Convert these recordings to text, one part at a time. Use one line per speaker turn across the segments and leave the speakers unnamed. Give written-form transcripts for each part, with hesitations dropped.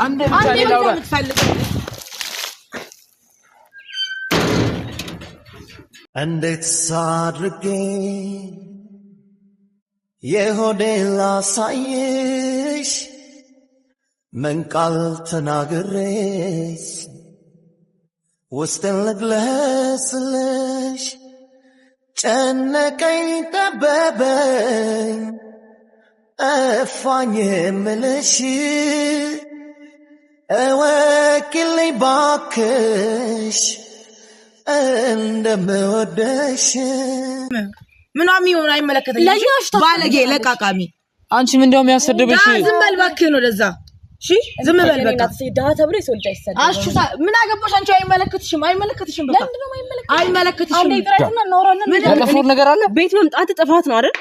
አንዴ ብቻ ላውራ እንዴት ሳድርጌ የሆዴን ላሳይሽ ምን ቃል ተናግሬሽ ውስጤን ልግለጽልሽ ጨነቀኝ ጠበበኝ እፋኝ የምልሽ እወቂልኝ ባክሽ እንደምወደሽ
ምናምን ይሆን አይመለከተኝም ባለጌ ለቃቃሚ
አንቺ ምን እንደው የሚያሰድብሽ
ዝም በል እባክህ ነው ለዛ እሺ ዝም በል በቃ
ዳታ ተብሎ ይሶልጃ ይሰደብ
አሹ ምን አገባሽ አንቺ አይመለከትሽም በቃ
ለምን ነው
አይመለከትሽም
አንዴ ጥራትና እናወራለን
ያጠፋው ነገር አለ
ቤት መምጣት ጥፋት ነው አይደል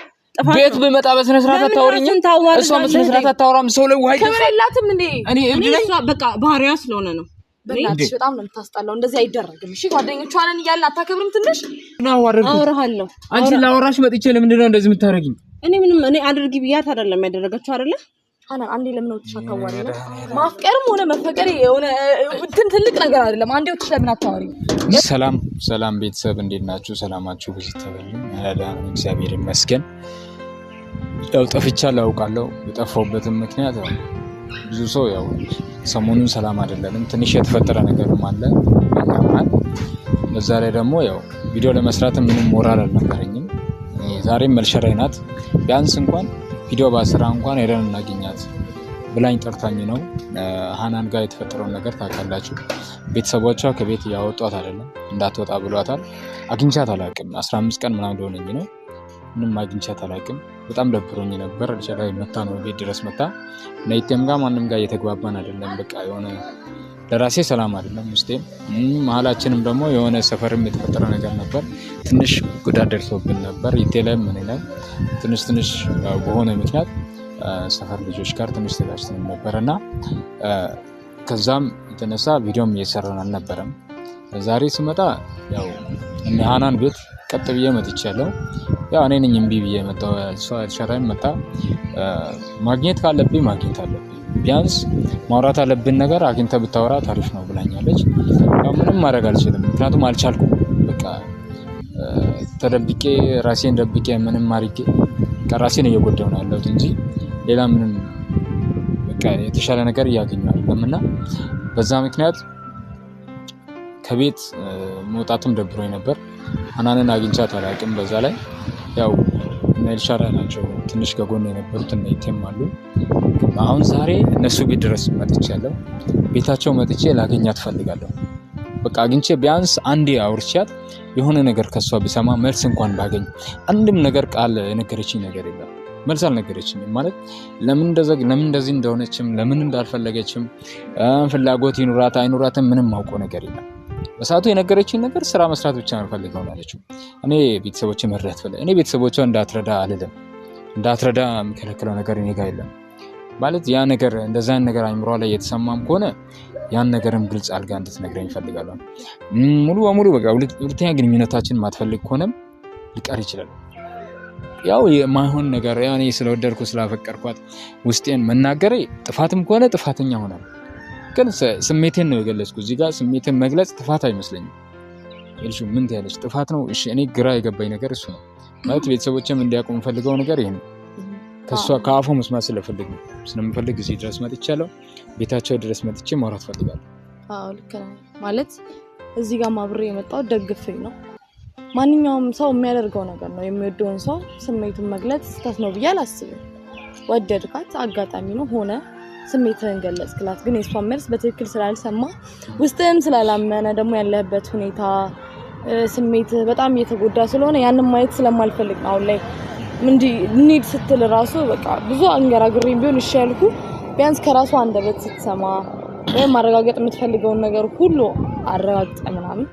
ቤት በመጣ በስነ ስርዓት አታወሪኝም እሷ በስነ ስርዓት አታወራም ሰው ላይ ውሃ
ከበላትም እንዴ
እኔ
እሷ በቃ ባህሪያ ስለሆነ ነው
በእናትሽ በጣም ነው የምታስጠላው እንደዚህ አይደረግም እሺ ጓደኞቿ ነን እያልን አታከብርም ትንሽ
ነው
አወራሃለሁ
አንቺ ላወራሽ መጥቼ ለምንድን ነው እንደዚህ የምታረጊኝ
እኔ አድርጊ ብያት አይደለም ያደረገችው አይደለ
አና አንዴ ለምን ወጥሽ አታዋሪ ነው ማፍቀርም ሆነ መፈቀር የሆነ ትልቅ ነገር አይደለም አንዴ ወጥሽ ለምን አታዋሪ
ሰላም ቤተሰብ እንዴት ናችሁ ሰላማችሁ ብዙ ተበሉ አላዳን እግዚአብሔር ይመስገን ያው ጠፍቻለሁ አውቃለሁ የጠፋሁበትም ምክንያት ብዙ ሰው ያው ሰሞኑን ሰላም አይደለም ትንሽ የተፈጠረ ነገርም አለ በእኛማል በዛ ላይ ደግሞ ያው ቪዲዮ ለመስራት ምንም ሞራል አልነበረኝም ዛሬም መልሸራይ ናት ቢያንስ እንኳን ቪዲዮ ባስራ እንኳን ሄደን እናገኛት ብላኝ ጠርታኝ ነው ሃናን ጋር የተፈጠረውን ነገር ታውቃላችሁ ቤተሰቦቿ ከቤት ያወጧት አይደለም እንዳትወጣ ብሏታል አግኝቻት አላውቅም 15 ቀን ምናምን እንደሆነኝ ነው ምንም አግኝቻት አላውቅም በጣም ደብሮኝ ነበር አልሸራይ መጣ ነው ቤት ድረስ መጣ ነይቴም ጋር ማንንም ጋር እየተግባባን አይደለም በቃ የሆነ ለራሴ ሰላም አይደለም ውስጤም መሀላችንም ደግሞ የሆነ ሰፈርም የተፈጠረ ነገር ነበር ትንሽ ጉዳት ደርሶብን ነበር ይቴለም ምን ይላል ትንሽ በሆነ ምክንያት ሰፈር ልጆች ጋር ትንሽ ተጋጭተን ነበርና ከዛም የተነሳ ቪዲዮም እየሰራን አልነበረም ዛሬ ስመጣ ያው እነ ሃናን ቤት ቀጥ ብዬ መጥቻለሁ ያው እኔ ነኝ እምቢ ብዬ መጣሁ እሷ ሸራይ መጣ ማግኘት ካለብኝ ማግኘት አለብኝ ቢያንስ ማውራት አለብን ነገር አግኝተ ብታወራ ታሪፍ ነው ብላኛለች ያው ምንም ማድረግ አልችልም ምክንያቱም አልቻልኩም በቃ ተደብቄ ራሴን ደብቄ ምንም ማርቄ ራሴን እየጎዳሁ ነው ያለሁት እንጂ ሌላ ምንም በቃ የተሻለ ነገር እያገኘሁ አይደለምና በዛ ምክንያት ከቤት መውጣትም ደብሮኝ ነበር ሃናንን አግኝቻት አላውቅም በዛ ላይ ያው ነልሻራ ናቸው ትንሽ ከጎን የነበሩት እና ይተማሉ አሁን ዛሬ እነሱ ቤት ድረስ መጥቻለሁ ቤታቸው መጥቼ ላገኛት ፈልጋለሁ በቃ አግኝቼ ቢያንስ አንዴ አውርቻት የሆነ ነገር ከሷ ቢሰማ መልስ እንኳን ባገኝ አንድም ነገር ቃል የነገረችኝ ነገር የለም መልስ አልነገረችኝም ማለት ለምን እንደዚህ እንደሆነችም ለምን እንዳልፈለገችም ፍላጎት ይኑራት አይኑራትም ምንም ማውቀው ነገር የለም በሳቱ የነገረችኝ ነገር ስራ መስራት ብቻ ነው ፈልገው አለችው እኔ ቤተሰቦቼ መረዳት ፈልገው እኔ ቤተሰቦቼ እንዳትረዳ አልልም እንዳትረዳ የሚከለክለው ነገር እኔ ጋር የለም ማለት ያ ነገር እንደዛን ነገር አይምሯ ላይ የተሰማም ከሆነ ያን ነገርም ግልጽ አልጋ እንድትነግረኝ ፈልጋለሁ ሙሉ በሙሉ በቃ ሁለተኛ ግንኙነታችን ማትፈልግ ከሆነም ሊቀር ይችላል ያው የማይሆን ነገር ያኔ ስለወደድኩ ስላፈቀርኳት ውስጤን መናገሬ ጥፋትም ከሆነ ጥፋተኛ ሆናል ግን ስሜቴን ነው የገለጽኩት እዚህ ጋር ስሜቴን መግለጽ ጥፋት አይመስለኝም እልሹ ምን ትያለሽ ጥፋት ነው እሺ እኔ ግራ የገባኝ ነገር እሱ ነው ማለት ቤተሰቦቼም እንዲያውቁ ፈልገው ነገር ይሄ ነው ከሷ ካፉ መስማት ስለምፈልግ እዚህ ድረስ መጥቻለሁ ቤታቸው ድረስ መጥቼ ማውራት ፈልጋለሁ
አዎ ልክ ነው ማለት እዚህ ጋር ማብሬ የመጣው ደግፈኝ ነው ማንኛውም ሰው የሚያደርገው ነገር ነው የሚወደውን ሰው ስሜቱን መግለጽ ስህተት ነው ብዬ አላስብም ወደድካት አጋጣሚ ነው ሆነ ስሜትን ገለጽክላት ግን የሷን መልስ በትክክል ስላልሰማ ውስጥም ስላላመነ ደግሞ ያለበት ሁኔታ ስሜት በጣም እየተጎዳ ስለሆነ ያንን ማየት ስለማልፈልግ ነው አሁን ላይ እንዲ ኒድ ስትል ራሱ በቃ ብዙ አንገራግሬም ቢሆን እሺ ያልኩ ቢያንስ ከራሱ አንደበት ስትሰማ ወይ ማረጋገጥ የምትፈልገውን ነገር ሁሉ አረጋግጠ ምናምን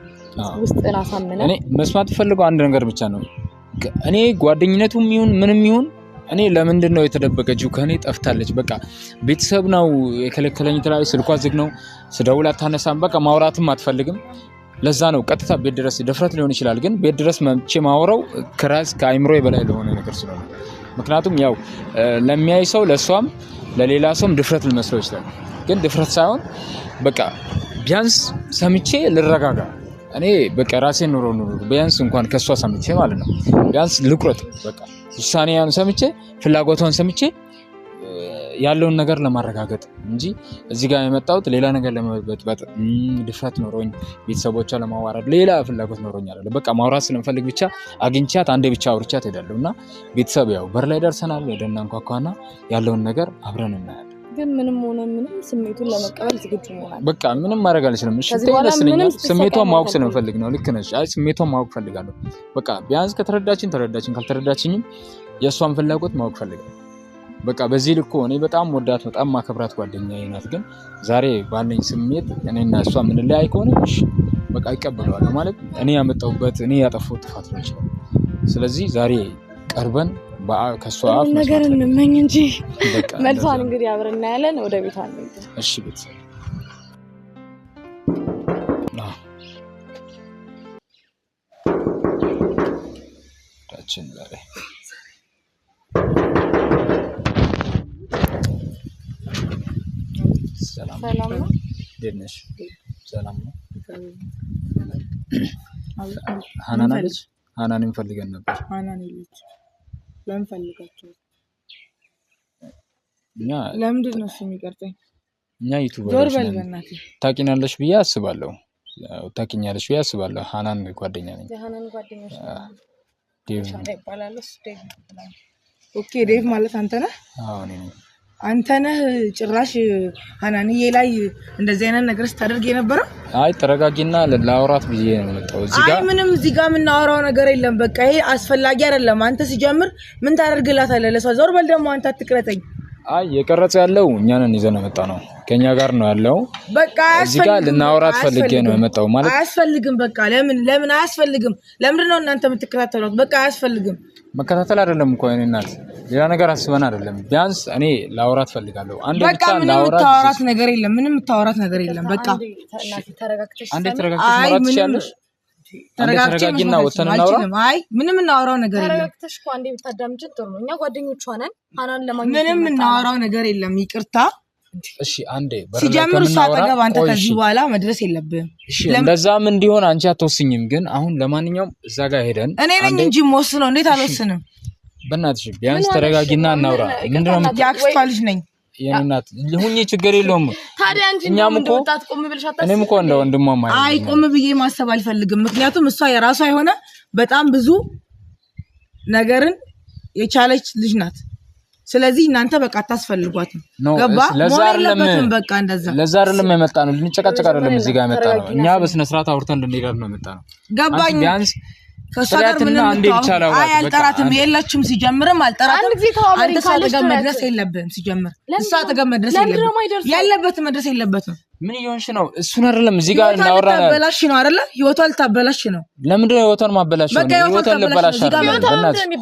ውስጥን አሳመነ
እኔ መስማት ፈልገው አንድ ነገር ብቻ ነው እኔ ጓደኝነቱም ይሁን ምንም ይሁን እኔ ለምንድን ነው የተደበቀችው ከኔ ጠፍታለች በቃ ቤተሰብ ነው የከለከለኝ ተላይ ስልኳ ዝግ ነው ስደውል አታነሳም በቃ ማውራትም አትፈልግም ለዛ ነው ቀጥታ ቤት ድረስ ደፍረት ሊሆን ይችላል ግን ቤት ድረስ መምቼ ማውራው ከራስ ከአይምሮ በላይ ለሆነ ነገር ስለሆነ ምክንያቱም ያው ለሚያይ ሰው ለሷም ለሌላ ሰውም ድፍረት ልመስለው ይችላል ግን ድፍረት ሳይሆን በቃ ቢያንስ ሰምቼ ልረጋጋ እኔ በቃ ራሴን ኑሮ ቢያንስ እንኳን ከሷ ሰምቼ ማለት ነው ቢያንስ ልቁረጥ በቃ ውሳኔያን ሰምቼ ፍላጎቷን ሰምቼ ያለውን ነገር ለማረጋገጥ እንጂ እዚህ ጋር የመጣሁት ሌላ ነገር ለመበጥበጥ ድፍረት ኖሮኝ ቤተሰቦቿ ለማዋረድ ሌላ ፍላጎት ኖሮኝ አይደለም በቃ ማውራት ስለምፈልግ ብቻ አግኝቻት አንዴ ብቻ አውርቻት ሄዳለሁና ቤተሰብ ያው በር ላይ ደርሰናል ወደና እንኳኳና ያለውን ነገር አብረን እናያለን
ግን ምንም ሆነ ምንም ስሜቱን ለመቀበል ዝግጁ መሆን
በቃ ምንም ማድረግ አልችልም እሺ ተይለስልኝ ስሜቷን ማወቅ ስለምፈልግ ነው ልክ ነሽ አይ ስሜቷን ማወቅ ፈልጋለሁ በቃ ቢያንስ ከተረዳችን ካልተረዳችኝም የሷን ፍላጎት ማወቅ ፈልጋለሁ በቃ በዚህ ልኩ እኔ በጣም ወዳት በጣም ማከብራት ጓደኛዬ ናት ግን ዛሬ ባለኝ ስሜት እኔና እሷ ምን ላይ አይቆንሽ በቃ ይቀበለዋል ማለት እኔ ያመጣውበት እኔ ያጠፋው ጥፋት ነው ይችላል ስለዚህ ዛሬ ቀርበን ከሷ አፍ
ነገር እንመኝ እንጂ መልሷን እንግዲህ አብረን እናያለን ወደ ቤቷ እንሄድ
እሺ ቤተሰብ ታችን ዛሬ
ሰላም ነው
ደነሽ ሰላም ነው ሃናን አለች ሃናንን ፈልገን ነበር
ሃናን ልጅ ለምን ፈልጋችሁ
እኛ
ለምንድን ነው እሱ የሚቀርጠኝ
እኛ ዩቲዩበር ታውቂናለሽ ብዬ አስባለሁ ታውቂኛለሽ ብዬ አስባለሁ ሃናን ጓደኛ ነኝ
ሃናን ጓደኛሽ
ዴቭ
ይባላል እሱ ዴቭ
ኦኬ ዴቭ ማለት አንተ ነህ
አዎ እኔ ነኝ
አንተ ነህ ጭራሽ ሃናንዬ ላይ እንደዚህ አይነት ነገር ስታደርግ የነበረው
አይ ተረጋጊና ለላውራት ብዬ ነው መጣው እዚህ ጋር
አይ ምንም እዚህ ጋር የምናወራው ነገር የለም በቃ ይሄ አስፈላጊ አይደለም አንተ ሲጀምር ምን ታደርግላታለህ ለሷ ዞር በል ደግሞ አንተ አትቅረጠኝ
አይ የቀረጸ ያለው እኛ ነን ይዘን መጣ ነው ከኛ ጋር ነው ያለው
በቃ
እዚህ ጋር ልናወራት ፈልጌ ነው የመጣው ማለት
አያስፈልግም በቃ ለምን አያስፈልግም ለምንድን ነው እናንተ የምትከታተሉት በቃ አያስፈልግም
መከታተል አይደለም እኮ እኔ እናት ሌላ ነገር አስበን አይደለም ቢያንስ እኔ ላውራት ፈልጋለሁ አንዴ ብቻ
ላውራት ነገር የለም ምንም የምታወራት ነገር የለም በቃ
ተረጋግተሽ
አንዴ ተረጋግተሽ ማውራት ትችያለሽ ተረጋግተሽና ወተን እናውራ
አይ ምንም እናወራው ነገር የለም
ተረጋግተሽ እኮ አንዴ ብታዳምጪን ጥሩ ነው እኛ ጓደኞቿ ነን ሃናን ለማግኘት
ምንም እናወራው ነገር የለም ይቅርታ
እሺ አንዴ
ሲጀምር እሷ አጠገብ አንተ ከዚህ በኋላ መድረስ የለብህም
እሺ እንደዛም እንዲሆን አንቺ አትወስኝም ግን አሁን ለማንኛውም እዛ ጋር ሄደን
እኔ ነኝ እንጂ የምወስነው እንዴት አልወስንም
በእናትሽ ቢያንስ ተረጋጊና እናውራ ምንድነው
ያክስቷ ልጅ ነኝ
የኔ እናት ሁኚ ችግር የለውም
ታዲያ አንቺ እንደ ወጣት ቆም ብለሽ አታስቢ
እኔም እኮ እንደ ወንድሟ ማለት
አይ ቆም ብዬ ማሰብ አልፈልግም ምክንያቱም እሷ የራሷ የሆነ በጣም ብዙ ነገርን የቻለች ልጅ ናት ስለዚህ እናንተ በቃ አታስፈልጓትም ገባ ሞራለበትም በቃ እንደዛ
ለዛ አይደለም የመጣ ነው ልንጨቃጨቅ አይደለም እዚህ ጋር የመጣ ነው እኛ በስነ ስርዓት አውርተን እንድንሄድ ነው የመጣ ነው
ገባኝ
ቢያንስ
ከሷ ጋር ምንም አይ አልጠራትም የለችም ሲጀምርም አልጠራትም አንተ ሳጠገብ መድረስ የለብህም ሲጀምር እሷ አጠገብ መድረስ የለበትም መድረስ የለበትም
ምን ይሆንሽ ነው እሱን አይደለም እዚህ ጋር እናወራ ነው
ታበላሽ ነው አይደለ ህይወቷን ታበላሽ ነው
ለምን ነው ህይወቷን ማበላሽው ህይወቷን ለበላሽ አይደለም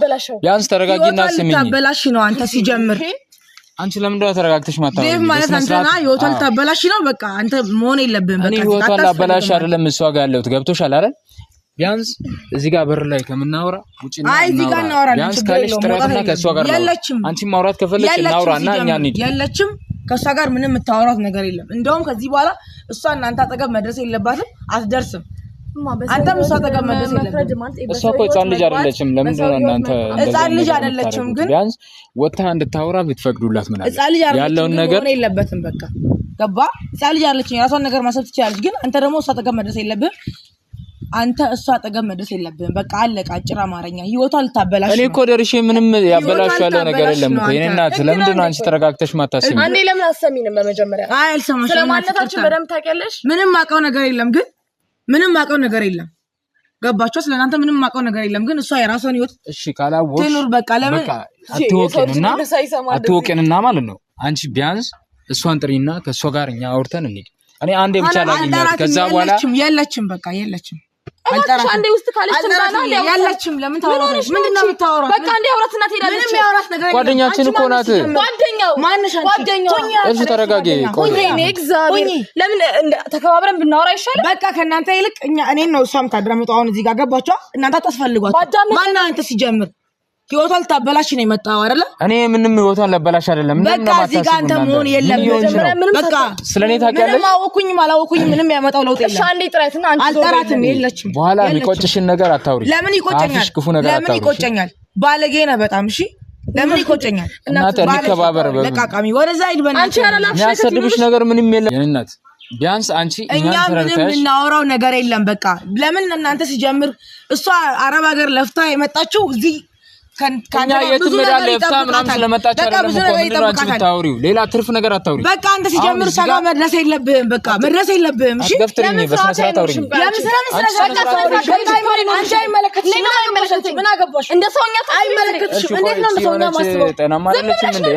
ቢያንስ ተረጋጊና ስሚኝ
ታበላሽ ነው አንተ ሲጀምር
አንቺ ለምን ነው ተረጋግተሽ ማታወሪ
ዴቭ ማለት አንተና ህይወቷን ታበላሽ ነው በቃ አንተ መሆን የለብህም በቃ
ህይወቷን ላበላሽ አይደለም እሷ ጋር ያለሁት ገብቶሻል አይደል ቢያንስ እዚህ ጋር በር ላይ ከምናወራ ውጪ ነው
አይ እዚህ ጋር እናወራለን
ቢያንስ ካለሽ ጥራትና ከሷ ጋር ነው አንቺ ማውራት ከፈለግሽ እናውራና እኛ እንሂድ
የለችም ከሷ ጋር ምንም የምታወራት ነገር የለም እንደውም ከዚህ በኋላ እሷ እናንተ አጠገብ መድረስ የለባትም አትደርስም አንተም እሷ አጠገብ መድረስ የለባትም
እሷ እኮ ህፃን ልጅ አይደለችም ለምን ነው እናንተ
ህፃን ልጅ አይደለችም ግን
ቢያንስ ወጣ እንድታወራ ብትፈቅዱላት ምን አለ
ያለውን ነገር የለበትም በቃ ገባ ህፃን ልጅ አይደለችም የራሷን ነገር ማሰብ ትችላለች ግን አንተ ደግሞ እሷ አጠገብ መድረስ የለብህም አንተ እሷ አጠገብ መድረስ የለብህም በቃ አለቃ አጭር አማርኛ ህይወቷን ልታበላሽ
እኔ እኮ ደርሼ ምንም ያበላሽ ያለው ነገር የለም እኮ የኔ እናት ለምንድን ነው አንቺ ተረጋግተሽ ማታስቢ
አንዴ ለምን አሰሚንም በመጀመሪያ
አይ አልሰማሽም
ስለማንነታችን በደምብ ታውቂያለሽ
ምንም ማቀው ነገር የለም ግን ምንም ማቀው ነገር የለም ገባችሁ ስለናንተ ምንም ማቀው ነገር የለም ግን እሷ የራሷን ህይወት
እሺ ካላወቅሽ
ትኑር በቃ ለምን
አትወቂንና ማለት ነው አንቺ ቢያንስ እሷን ጥሪና ከሷ ጋር እኛ አውርተን እንሂድ እኔ አንዴ ብቻ ላገኛት ከዛ በኋላ
የለችም በቃ የለችም
አልጠራም አንዴ ውስጥ ካለች እንደና
ያለችም ለምን ታወራለች ምንድነው የምታወራው
በቃ አንዴ አውራትና ትሄዳለች
ምንም ያወራት ነገር
ጓደኛችን እኮ ናት
ጓደኛው
ማንሽ
ጓደኛው
እሺ ተረጋጊ
ቆይ እግዚአብሔር ለምን ተከባብረን ብናወራ ይሻላል
በቃ ከእናንተ ይልቅ እኔን ነው እሷም ታድራመጣው አሁን እዚህ ጋር ገባችሁ እናንተ አታስፈልጓት ማን አንተ ሲጀምር ህይወቷን ልታበላሽ ነው የመጣው አይደለ?
እኔ ምንም ህይወቷን ልበላሽ አይደለም።
በቃ እዚህ ጋር አንተ መሆን የለብህም። በቃ
ስለኔ ታውቂያለሽ።
ምንም አላወኩኝም ምንም ያመጣው ለውጥ የለም።
እሺ አንዴ ጥራትና አንቺ
አልጠራትም የለችም።
በኋላ የሚቆጭሽን ነገር አታውሪ።
ለምን ይቆጨኛል? ለምን ይቆጨኛል? ባለጌ ነህ በጣም እሺ። ለምን ይቆጨኛል?
እናት እንከባበር በሉ።
ለቃቃሚ ወደዛ ሂድ በእናትህ።
የሚያሰድብሽ ነገር ምንም የለም የእናት ቢያንስ አንቺ
እኛ ምንም እናወራው ነገር የለም። በቃ ለምን እናንተ ሲጀምር እሷ አረብ ሀገር ለፍታ የመጣችው እዚህ
ከኛ የትምዳለ ለፍታ ምናምን ስለመጣች አይደለም እኮ ምንድነው አንቺ የምታወሪው? ሌላ ትርፍ ነገር አታውሪ።
በቃ አንተ ሲጀምር ሰጋ መድረስ የለብህም። በቃ መድረስ የለብህም። እሺ
ገፍትሪኝ በስነ ስርዓት አውሪኝ።
ለምን አንቺ አይመለከትሽም። ምን አገባሽ? እንደ ሰውኛ አይመለከትሽም። እንዴት ነው ሰውኛ ማስበው?
ጤናማ አይደለችም እንዴ?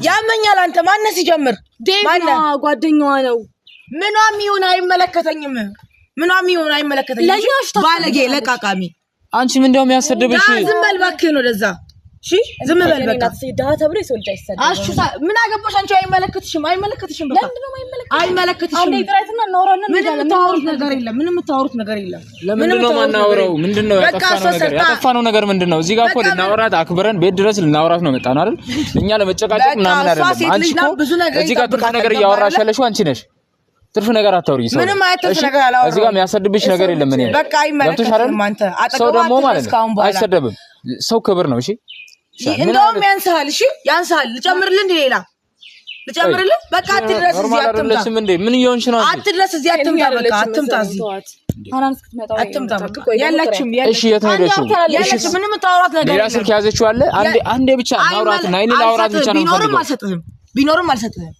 ያመኛል። አንተ ማነህ ሲጀምር?
ማነህ? ጓደኛዋ ነው።
ምኗም ይሁን አይመለከተኝም። ምኗም ይሁን አይመለከተኝም። ባለጌ ለቃቃሚ
አንቺ ምን እንደው የሚያሰድብሽ?
ዝም በል እባክህ ነው ለዛ። እሺ ዝም በል በቃ።
ዳታ ተብሎ ይሰልጃ ይሰደብ።
አሹ ምን አገባሽ? አንቺ አይመለከትሽም። በቃ አይመለከትሽም።
አንዴ ጥራትና እናወራለን።
ምንም የምታወሩት ነገር የለም።
ለምንድን ነው የማናወራው? ምንድነው ያጠፋነው ነገር ምንድነው? እዚህ ጋር እኮ ልናወራት አክብረን ቤት ድረስ ልናወራት ነው መጣን አይደል? እኛ ለመጨቃጨቅ ምናምን አይደለም። አንቺ እኮ እዚህ ጋር ትርፍ ነገር እያወራሽ ያለሽው አንቺ ነሽ። ትርፍ ነገር አታውሪ።
ምንም አይተሽ ነገር አላወራም።
እዚህ ጋር የሚያሰድብሽ ነገር የለም። እኔ
በቃ አይመለከትሽም። አንተ
ሰው ደግሞ ማለት ነው አይሰደብም። ሰው ክብር ነው። እሺ
እንደውም ያንሳል። እሺ ያንሳል። ልጨምርልህ እንዴ? ሌላ ልጨምርልህ? በቃ አትድረስ እዚህ አትምጣ።
ምን እየሆንሽ ነው?
አትድረስ እዚህ አትምጣ። በቃ አትምጣ እዚህ አትምጣ። በቃ ያለችም
እሺ የት ነው ሄደሽው?
እሺ ምንም ታወራት ነገር
ሌላ ስልክ ያዘችው አለ። አንዴ ብቻ ማውራት እና እኔ ላውራት ብቻ ነው የምፈልገው።
ቢኖርም አልሰጥህም።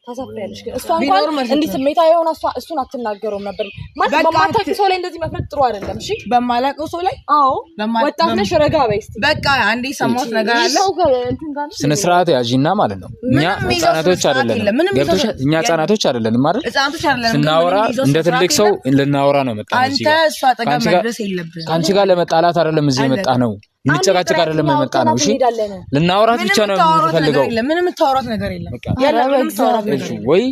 ታሳፍሪያለሽ። ግን እሷ እንኳን እንዲህ ስሜታዊ ሆና እሱን አትናገረውም ነበር ማለት በማታውቂ ሰው ላይ እንደዚህ መፍረድ ጥሩ አይደለም። እሺ
በማላውቀው ሰው ላይ
አዎ ወጣት ነሽ ረጋ በይ እስቲ።
በቃ አንዴ ሰማሁት ነገር አለ።
ስነ ስርዓት ያዢና ማለት ነው። እኛ ህፃናቶች አይደለንም። ገብቶሻል? እኛ ህፃናቶች አይደለንም አይደል? ስናወራ እንደ ትልቅ ሰው ልናወራ ነው መጣ።
አንተ እሷ አጠገብ መድረስ የለብህም።
ከአንቺ ጋር ለመጣላት አይደለም እዚህ የመጣ ነው። እንጨቃጨቅ አይደለም የመጣ ነው። እሺ ልናወራት ብቻ ነው የምንፈልገው።
ምንም የምታወራት ነገር የለም። ምንም የምታወራት ነገር የለም።
ወይ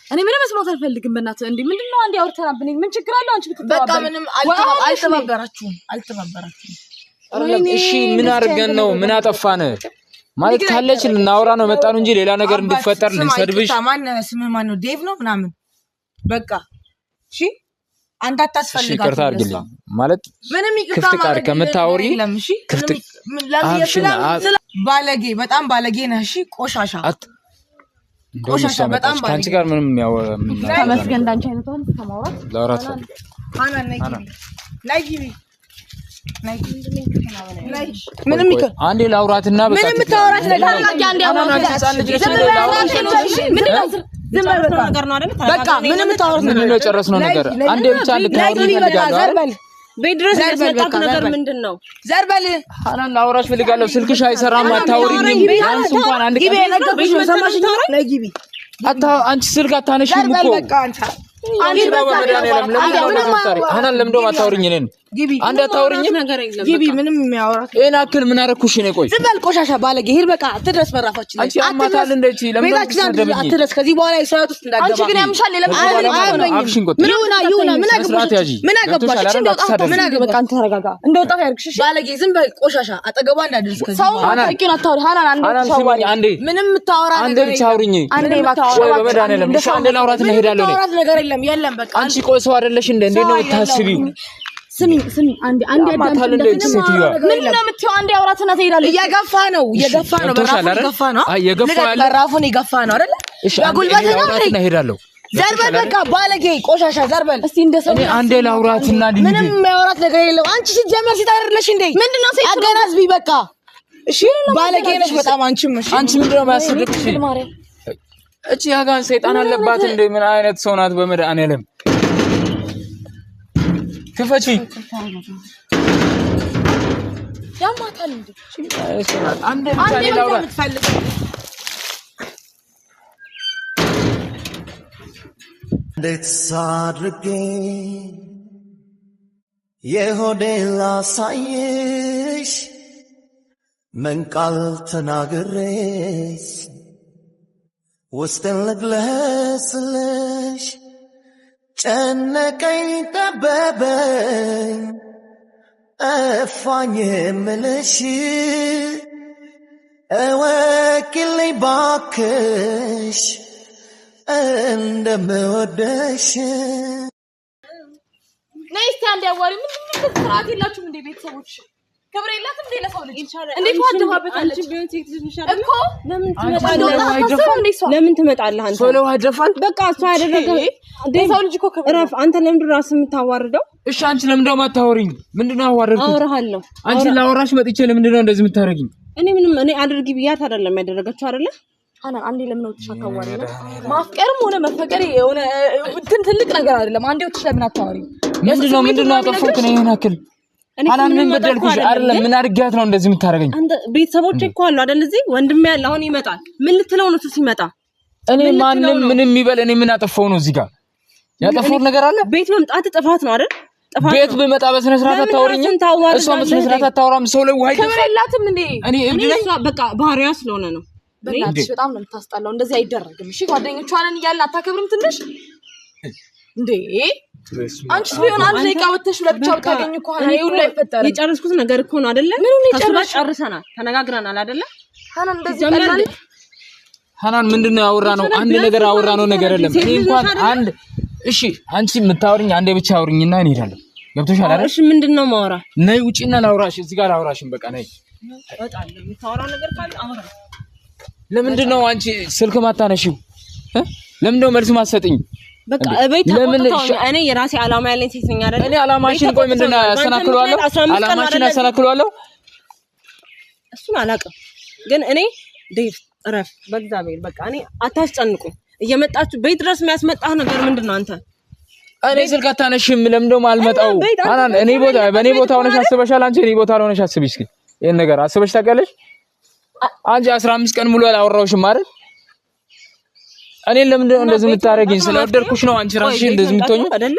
እኔ ምንም መስማት አልፈልግም። በእናትህ እንዴ ምንድነው? አንዴ አውርተናብኝ ምን ችግር አለው? አንቺ ብትተባበሪ
በቃ ምንም አልተባበራችሁም።
እሺ ምን አድርገን ነው? ምን አጠፋን? ማለት ካለች ልናወራ ነው መጣ ነው እንጂ ሌላ ነገር እንድፈጠር ልንሰድብሽ።
ስምህ ማን ነው? ዴቭ ነው ምናምን በቃ እሺ አንተ አታስፈልጋትም።
ይቅርታ አድርግልኝ ማለት
ምንም ይቅርታ
ማለት ከምታወሪ ክፍት
ባለጌ በጣም ባለጌ ነህ። እሺ ቆሻሻ በጣም ባለጌ።
ከአንቺ ጋር ምንም
ከመስገን እንዳንቺ አይነቷን ከማውራት
ላውራት
ምንም
አንዴ ላውራትና በቃ
ምንም ታወራት ነገር አንዴ በቃ ምንም ታወራት
ምንድነው የጨረስነው ነገር? አንዴ ብቻ እንድታወሪ እፈልጋለሁ።
ቤድረስ ያስመጣው ነገር ምንድነው?
ዘርበል
አናን ላውራሽ እፈልጋለሁ። ስልክሽ አይሰራም አታውሪኝም። ቢያንስ እንኳን አንድ ቀን አንቺ ስልክ አታነሺም እኮ አናን ለምንድነው አታውሪኝ? እኔን አንድ አታውሪኝም።
ግቢ ምንም የሚያወራት
እኔ አክል ምን አደረኩሽ? እኔ ቆይ
ዝም በል ቆሻሻ ባለጌ ሂድ በቃ አትድረስ። በራፋችን
አንቺ አማታል እንደቺ ለምን
አትድረስ። ከዚህ በኋላ የሰዓት ውስጥ እንዳትገባ። አንቺ ግን ያምሻል። ይሁና ምን አገባሽ? ምን አገባሽ? ምን አገባሽ? በቃ አንተ ተረጋጋ። እንደወጣህ ያርግሽ ባለጌ። ዝም በል ቆሻሻ አጠገቧ እንዳትደርስ። ከዚህ በኋላ ታውቂውን አታውሪ። አንዴ ምንም ታወራ
አንዴ ብቻ አውሪኝ። አንዴ ባክሽ በመድኃኒዓለም እሺ። አንዴ ላውራት ነው ሄዳለሁ።
ታወራት ነገር የለም በቃ
አንቺ ቆይ ሰው አይደለሽ እንዴ? እንዴት ነው የምታስቢው?
ስሚ አንዴ አዳምጪ። ምን ነው የምትይው? አንዴ አውራትና ትሄዳለች።
እየገፋ ነው በራፉን የገፋ ነው። በራፉን የገፋ ነው አይደል? በጉልበት ነው
አውራትና ሄዳለሁ።
ዘርበል በቃ ባለጌ ቆሻሻ ዘርበል።
እስቲ እንደሰው
እኔ አንዴ ላውራትና
ምንም የሚያወራት ነገር የለም። አንቺ ሲጀመር ሲት አይደለሽ እንዴ?
ምንድነው ሴት
አገናዝቢ በቃ እሺ። ባለጌ ነሽ በጣም አንቺም። እሺ
አንቺ ምንድነው የሚያስደቅሽ? እቺ ያጋን ሰይጣን አለባት እንዴ? ምን አይነት ሰው ናት? በመድኃኒዓለም ክፈቺ።
ያማታል እንዴ?
አንዴ ብቻ ላውራ።
እንዴት ሳድርጌ የሆዴን ላሳይሽ፣ ምን ቃል ተናግሬሽ ውስጥን ልግለጽልሽ፣ ጨነቀኝ ጠበበኝ እፋኝ የምልሽ እወቂልኝ ባክሽ እንደምወደሽ
ነይስቲ አንድ ያዋሪ ምን ስርዓት የላችሁም እንዴ ቤተሰቦች ክብር የላትም እንዴ ለሰው ልጅ እንዴት ዋደባበታለች አንቺ ቢሆን ሴት ልጅ ይሻላል እኮ
ለምን ትመጣለህ አንተ
ሶሎ አይደፋል
በቃ እሷ ያደረገ
ለሰው ልጅ እኮ ክብር
ረፍ አንተ ለምንድን ራስ የምታዋርደው
እሺ አንቺ ለምንድነው ማታወሪኝ ምንድነው አዋረድኩ
አወራሃለሁ
አንቺ ላወራሽ መጥቼ ለምንድነው እንደዚህ የምታረጊኝ
እኔ አድርጊ ብያት አይደለም ያደረገችው አይደለ
አና አንዴ ለምን ነው ተሻካዋሪ ነው ማፍቀርም ሆነ መፈቀር የሆነ ትልቅ ነገር አይደለም አንዴ ወጥሽ ለምን አታወሪ
ምንድነው አጠፋሁት ነው ይሄን አክል አላን ምን በደልኩሽ አይደለም ምን አድርጊያት ነው እንደዚህ የምታረገኝ
አንተ ቤተሰቦቼ እኮ አሉ አይደል እዚህ ወንድሜ ያለ አሁን ይመጣል ምን ልትለው ነው እሱ ሲመጣ
እኔ ማንንም ምንም ይበል እኔ ምን አጠፋው ነው እዚህ ጋር ያጠፋው ነገር አለ
ቤት መምጣት ጥፋት ነው አይደል
ቤት በመጣ በስነ ስርዓት አታወሪኝ እሷ በስነ ስርዓት አታወራም ሰው ላይ ውሃ
ከበላትም እንዴ
እኔ እሷ
በቃ ባህሪያ ስለሆነ ነው
በእናትሽ በጣም ነው የምታስጣላው እንደዚህ አይደረግም እሺ ጓደኞቿ ነን እያልን አታከብርም ትንሽ እንዴ አንቺ ቢሆን አንድ ደቂቃ ወጥተሽ ለብቻው ታገኝ እኮ ሀና ይሁን ላይ ፈጠረ
የጨረስኩት ነገር እኮ ነው አይደለ
ምኑን የጨረስኩት
ጨርሰናል ተነጋግረናል አይደለ
ሀና እንደዚህ ቀላል
ሀናን ምንድነው ያወራነው አንድ ነገር አወራነው ነገር የለም እኔ እንኳን አንድ እሺ አንቺ የምታወሪኝ አንዴ ብቻ አውሪኝና እንሄዳለን ገብቶሻል አይደል
እሺ ምንድነው ማወራ
ነይ ውጪና ላውራሽ እዚህ ጋር ላውራሽም በቃ ነይ
እወጣለሁ የምታወራው ነገር ካለ አውራ
ለምንድነው አንቺ ስልክ ማታነሺው ለምንድነው መልስ ማትሰጥኝ
በቃ እቤት እኔ የራሴ አላማ ያለኝ ሴት ነኝ አይደል
እኔ አላማሽን ቆይ ምንድነው ያሰናክለዋለሁ አላማሽን ያሰናክለዋለሁ
እሱን አላውቅም ግን እኔ ዴቭ ረፍ በእግዚአብሔር በቃ እኔ አታስጨንቁኝ እየመጣችሁ ቤት ድረስ የሚያስመጣህ ነገር ምንድነው አንተ
እኔ ስልክ አታነሺም ለምንድነው ማልመጣው አናን እኔ ቦታ በእኔ ቦታ ሆነሽ አስበሻል አንቺ እኔ ቦታ ሆነሽ አስቢ እስኪ ይሄን ነገር አስበሽ ታውቂያለሽ አንቺ 15 ቀን ሙሉ አላወራውሽም አይደል እኔ ለምንድነው እንደዚህ የምታረጊኝ ስለወደድኩሽ ነው አንቺ ራስሽ እንደዚህ የምትሆኚ
አይደለ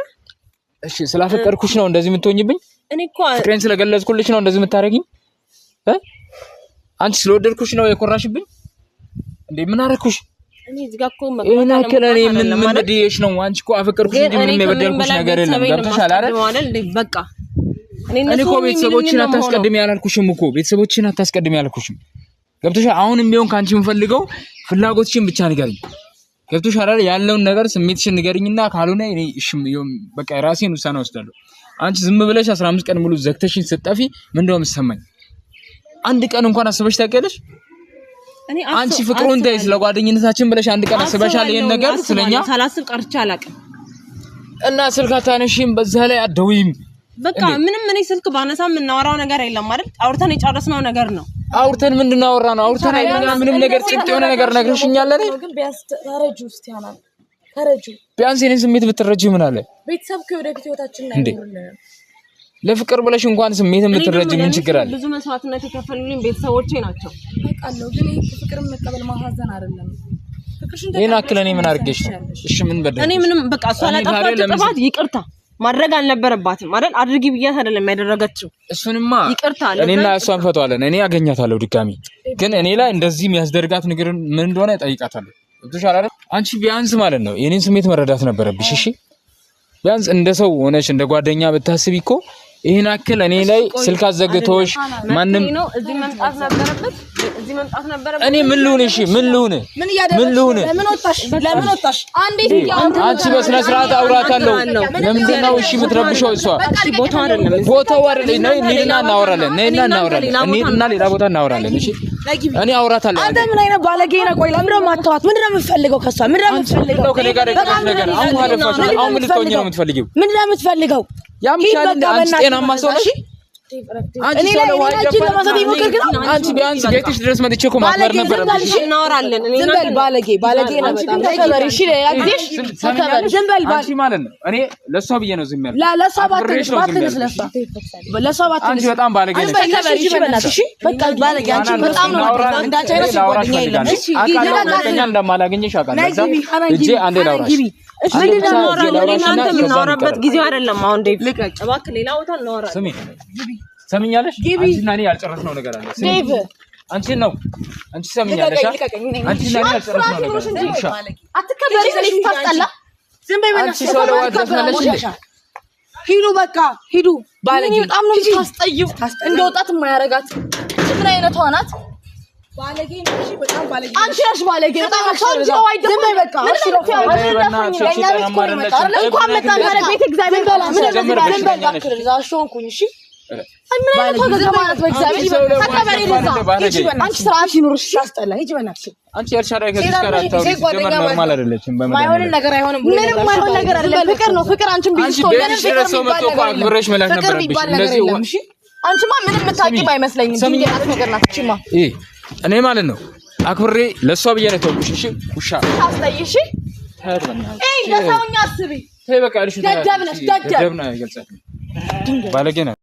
እሺ ስላፈቀርኩሽ ነው እንደዚህ የምትሆኚብኝ
እኔ እኮ
ፍቅሬን ስለገለጽኩልሽ ነው እንደዚህ የምታረጊኝ አንቺ ስለወደድኩሽ ነው የኮራሽብኝ እንዴ ምን አረኩሽ
እኔ እዚህ ጋር እኮ
እኔ ከለኔ ምን በድዬሽ ነው አንቺ እኮ አፈቀርኩሽ እንጂ ምንም የበደልኩሽ ነገር የለም ገብተሻል አይደል
በቃ
እኔ እኮ ቤተሰቦችን አታስቀድሚ ያላልኩሽም እኮ ቤተሰቦችን አታስቀድሚ ያላልኩሽም ገብተሻል አሁንም ቢሆን ካንቺ የምፈልገው ፍላጎትሽን ብቻ ንገሪኝ ገብቶሻል አይደል ያለውን ነገር ስሜትሽን ንገሪኝና ካልሆነ እኔ እሺ በቃ ራሴን ውሳኔ ወስዳለሁ አንቺ ዝም ብለሽ 15 ቀን ሙሉ ዘግተሽኝ ስትጠፊ ምንድነው የምትሰማኝ አንድ ቀን እንኳን አስበሽ ታውቂያለሽ አንቺ ፍቅሩን ተይስ ለጓደኝነታችን ብለሽ አንድ ቀን አስበሻል ይሄን ነገር ስለኛ
ሳላስብ ቀርቻ አላውቅም
እና ስልክ አታነሺም በዛ ላይ አትደውይም
በቃ ምንም እኔ ስልክ ባነሳ የምናወራው ነገር የለም አይደል አውርተን የጨረስነው ነገር ነው
አውርተን ምንድነው አወራነው አውርተን አይደለም ምንም ነገር ጭጥ የሆነ ነገር ነግረሽኛል አይደል
ግን ቢያንስ ተረጁ እስቲ ያናል ተረጁ
ቢያንስ እኔን ስሜት ብትረጂ ምን አለ
ቤተሰብ ከወደፊት ህይወታችን ላይ ነው
ለፍቅር ብለሽ እንኳን ስሜት የምትረጂ ምን ችግር አለ
ብዙ መስዋዕትነት የከፈሉልኝ ቤተሰቦቼ ናቸው
አውቃለሁ ግን ይሄ ፍቅርን መቀበል ማሐዘን አይደለም ፍቅርሽን
ይሄን አክለ እኔ ምን አድርጌሽ ነው እሺ ምን በደል
እኔ ምንም በቃ እሷ ላጠፋችው ጥፋት ይቅርታ ማድረግ አልነበረባትም አይደል አድርጊ ብያት አይደለም ያደረገችው
እሱንማ
ይቅርታ
እኔና እሷ እንፈቷለን እኔ አገኛታለሁ ድጋሚ ግን እኔ ላይ እንደዚህ የሚያስደርጋት ነገር ምን እንደሆነ ጠይቃታለሁ ወጥቷል አይደል አንቺ ቢያንስ ማለት ነው የኔን ስሜት መረዳት ነበረብሽ እሺ ቢያንስ እንደ ሰው ሆነሽ እንደ ጓደኛ ብታስቢ እኮ ይሄን አክል እኔ ላይ ስልክ አዘግቶሽ ማንንም
ነው እዚህ መምጣት ነበረበት
እኔ ምን ልሁን እሺ ምን ልሁን
ለምን ወጣሽ አንዴ
አንቺ በስነ ስርዓት አውራታለሁ ለምንድነው እሺ የምትረብሽው እሷ ቦታው አይደል ነይ እንሂድና እናወራለን እንሂድና ሌላ ቦታ እናወራለን እሺ እኔ አውራታለሁ
አንተ ምን አይነት ባለጌ ነህ ቆይ ለምን ነው የማታዋት ምንድን ነው የምትፈልገው ከሷ ምንድን ነው የምትፈልገው
ከኔ ጋር ነገር አሁን አለፋሽ አሁን ምን ልትሆኚ ነው የምትፈልጊው
ምንድን ነው የምትፈልገው
ያምሻል እንደ አንቺ ጤናማ ሰው ነሽ አንቺ ሰው አንቺ ቢያንስ ቤትሽ ድረስ መጥቼ እኮ ማክበር ነበረብሽ
እናወራለን
ዝም በል ባለጌ ነው በጣም ተከበር እሺ ያግዜሽ ተከበር ዝም በል
አንቺ ማለት ነው እኔ ለሷ ብዬ ነው ዝም ያለው
ለሷ ባትነሽ ለሷ ባትነሽ
አንቺ በጣም ባለጌ ነሽ
ተከበር እሺ በእናትሽ እሺ በቃ ባለጌ አንቺ በጣም ነው እንዳንቺ አይነት ጓደኛ የለም እሺ
ጓደኛ እንደማላገኝሽ አውቃለሁ እዛ እጄ አንዴ ላውራሽ
እሺ ምንድነው እናወራለን እናንተ የምናወራበት ጊዜው አይደለም አሁን ዴቭ ልቀቅ እባክህ ሌላ ቦታ እናወራለን
ስሚ ሰምኛለሽ አንቺና እኔ ያልጨረስነው ነገር አለ
ዴቭ
አንቺ ነው አንቺ ሰምኛለሽ አንቺና እኔ ያልጨረስነው ነገር አለ
አትከበሪ ስለሽ ታስጠላ ዝም በይ በእናትሽ
አንቺ ሰው ለዋደፈለሽ
ሂዱ በቃ ሂዱ ባለጌ
በጣም ነው ታስጠይው እንደወጣት የማያረጋት ምን አይነቷ ናት
ባለጌ ነሽ በጣም ባለጌ
አንቺ ነሽ ባለጌ በጣም አቻው አይደለም በቃ እሺ ነው እንኳን መጣን ታዲያ ቤት እግዚአብሔር ጋር ምን እንደዚህ ዛሾንኩኝ እሺ ምን አይነቷ ገማናት በእግዚአብሔር ተቀበሪ ልዛ አንቺ ስርዓት ይኑርሽ ያስጠላ ሂጂ በእናትሽ
አንቺ ያልሻዳይ ከዚህ ጋር አታውሪ ጀመር ኖርማል አይደለችም
ማይሆን ነገር አይሆንም
ምንም ማይሆን ነገር አይደለም ፍቅር ነው ፍቅር አንቺም ቢልስቶ
ምንም ፍቅር ሰው መጥቶ አክብረሽ መላክ ነበረብሽ እንደዚህ
አንቺማ ምንም የምታቂም አይመስለኝም ድንገት ነገር ናት እቺማ
እኔ ማለት ነው አክብሬ ለሷ ብዬ ነው ተውኩሽ እሺ ውሻ
ታስጠይሽ ለሰውኛ አስቢ
ተይ በቃ ልሽ
ደደብ ነሽ ደደብ
ነው ይገልጻል ባለጌ ነው